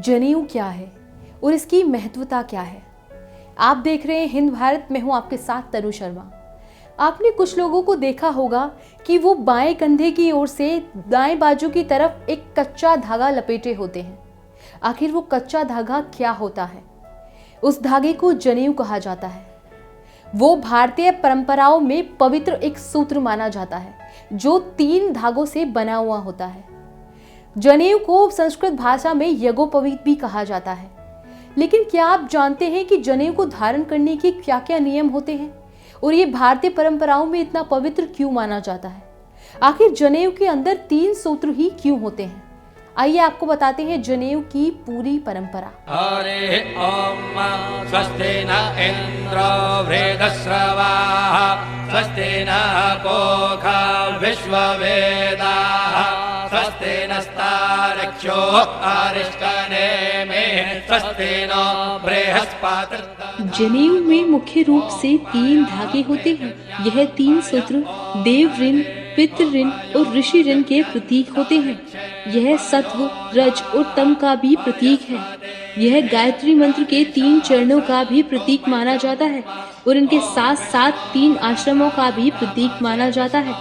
जनेऊ क्या है और इसकी महत्वता क्या है। आप देख रहे हैं हिंद भारत, मैं हूं आपके साथ तनु शर्मा। आपने कुछ लोगों को देखा होगा कि वो बाएं कंधे की ओर से दाएं बाजू की तरफ एक कच्चा धागा लपेटे होते हैं। आखिर वो कच्चा धागा क्या होता है? उस धागे को जनेऊ कहा जाता है। वो भारतीय परंपराओं में पवित्र एक सूत्र माना जाता है जो 3 धागों से बना हुआ होता है। जनेऊ को संस्कृत भाषा में यज्ञोपवीत भी कहा जाता है। लेकिन क्या आप जानते हैं कि जनेऊ को धारण करने के क्या क्या नियम होते हैं और ये भारतीय परंपराओं में इतना पवित्र क्यों माना जाता है? आखिर जनेऊ के अंदर 3 सूत्र ही क्यों होते हैं? आइए आपको बताते हैं जनेऊ की पूरी परंपरा। हरे ओम स्वस्ति न इंद्रो वृद्धश्रवाः स्वस्ति न पूषा विश्ववेदाः स्वस्ति नस्तार्क्ष्यो अरिष्टनेमिः स्वस्ति नो बृहस्पतिर्दधातु। जनेऊ में मुख्य रूप से 3 धागे होते हैं। यह 3 सूत्र देव ऋण, पितृ ऋण और ऋषि ऋण के प्रतीक होते हैं। यह सत्व, रज और तम का भी प्रतीक है। यह गायत्री मंत्र के 3 चरणों का भी प्रतीक माना जाता है और इनके साथ साथ 3 आश्रमों का भी प्रतीक माना जाता है।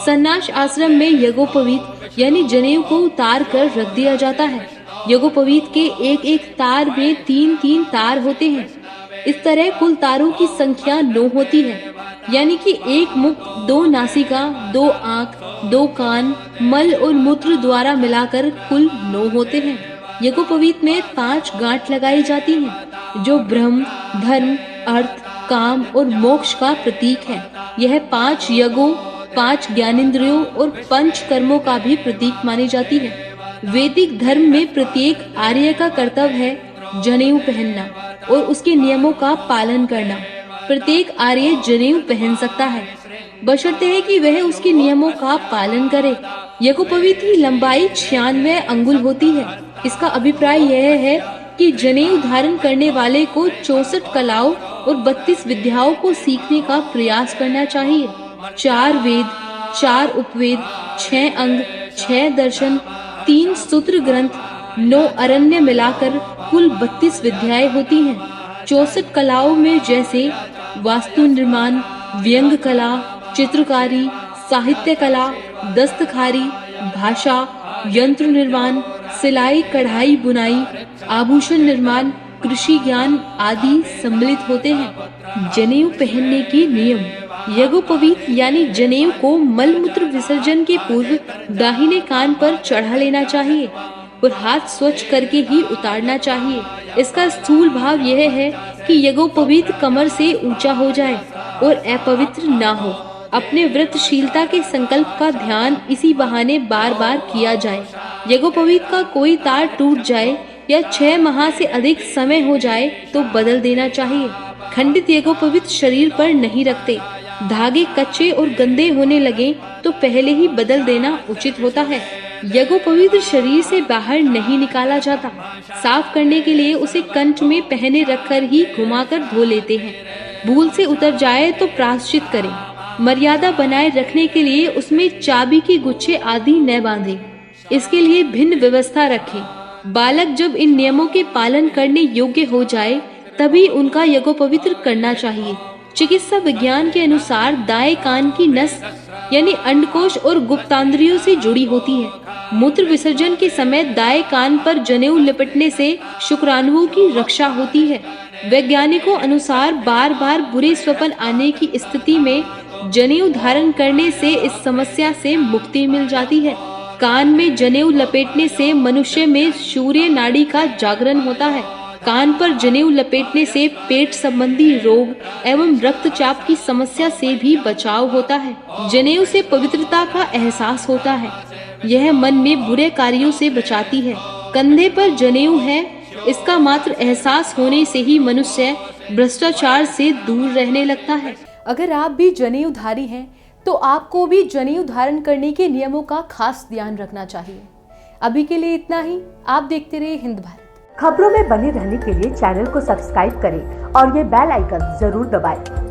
सन्यास आश्रम में यज्ञोपवीत यानी जनेऊ को उतार कर रख दिया जाता है। यज्ञोपवीत के एक एक तार में 3-3 तार होते हैं। इस तरह कुल तारों की संख्या 9 होती है, यानी कि 1 मुख, 2 नासिका, 2 आँख, 2 कान, मल और मूत्र द्वारा मिलाकर कुल 9 होते हैं। यज्ञोपवीत में 5 गांठ लगाई जाती हैं, जो ब्रह्म, धर्म, अर्थ, काम और मोक्ष का प्रतीक है। यह 5 यज्ञों, 5 ज्ञानेंद्रियों और 5 कर्मों का भी प्रतीक मानी जाती है। वैदिक धर्म में प्रत्येक आर्य का कर्तव्य है जनेऊ पहनना और उसके नियमों का पालन करना। प्रत्येक आर्य जनेऊ पहन सकता है, बशर्ते है कि वह उसके नियमों का पालन करे। यज्ञोपवीत की लंबाई 96 अंगुल होती है। इसका अभिप्राय यह है कि जनेऊ धारण करने वाले को 64 कलाओं और 32 विद्याओं को सीखने का प्रयास करना चाहिए। 4 वेद, 4 उपवेद, 6 अंग, 6 दर्शन, 3 सूत्र ग्रंथ, 9 अरण्य मिलाकर कुल 32 विद्याएं होती हैं। 64 कलाओं में जैसे वास्तु निर्माण, व्यंग कला, चित्रकारी, साहित्य कला, दस्तकारी, भाषा, यंत्र निर्माण, सिलाई, कढ़ाई, बुनाई, आभूषण निर्माण, कृषि ज्ञान आदि सम्मिलित होते हैं। जनेऊ पहनने के नियम। यज्ञोपवीत यानी जनेऊ को मलमूत्र विसर्जन के पूर्व दाहिने कान पर चढ़ा लेना चाहिए और हाथ स्वच्छ करके ही उतारना चाहिए। इसका स्थूल भाव यह है कि यज्ञोपवीत कमर से ऊंचा हो जाए और अपवित्र ना हो। अपने व्रतशीलता के संकल्प का ध्यान इसी बहाने बार बार किया जाए। यज्ञोपवीत का कोई तार टूट जाए या 6 माह से अधिक समय हो जाए तो बदल देना चाहिए। खंडित यज्ञोपवीत शरीर पर नहीं रखते। धागे कच्चे और गंदे होने लगे तो पहले ही बदल देना उचित होता है। यज्ञोपवीत शरीर से बाहर नहीं निकाला जाता। साफ करने के लिए उसे कंठ में पहने रखकर ही घुमाकर धो लेते हैं। भूल से उतर जाए तो प्रायश्चित करें। मर्यादा बनाए रखने के लिए उसमें चाबी के गुच्छे आदि न बांधें। इसके लिए भिन्न व्यवस्था रखें। बालक जब इन नियमों के पालन करने योग्य हो जाए तभी उनका यज्ञोपवीत करना चाहिए। चिकित्सा विज्ञान के अनुसार दाएं कान की नस यानी अंडकोश और गुप्तांद्रियों से जुड़ी होती है। मूत्र विसर्जन के समय दाएं कान पर जनेऊ लपेटने से शुक्राणुओं की रक्षा होती है। वैज्ञानिकों अनुसार बार बार बुरे स्वप्न आने की स्थिति में जनेऊ धारण करने से इस समस्या से मुक्ति मिल जाती है। कान में जनेऊ लपेटने से मनुष्य में सूर्य नाड़ी का जागरण होता है। कान पर जनेऊ लपेटने से पेट संबंधी रोग एवं रक्तचाप की समस्या से भी बचाव होता है। जनेऊ से पवित्रता का एहसास होता है। यह मन में बुरे कार्यों से बचाती है। कंधे पर जनेऊ है, इसका मात्र एहसास होने से ही मनुष्य भ्रष्टाचार से दूर रहने लगता है। अगर आप भी जनेऊधारी हैं तो आपको भी जनेऊ धारण करने के नियमों का खास ध्यान रखना चाहिए। अभी के लिए इतना ही। आप देखते रहिए हिंद भारत। खबरों में बने रहने के लिए चैनल को सब्सक्राइब करें और ये बेल आइकन जरूर दबाएं।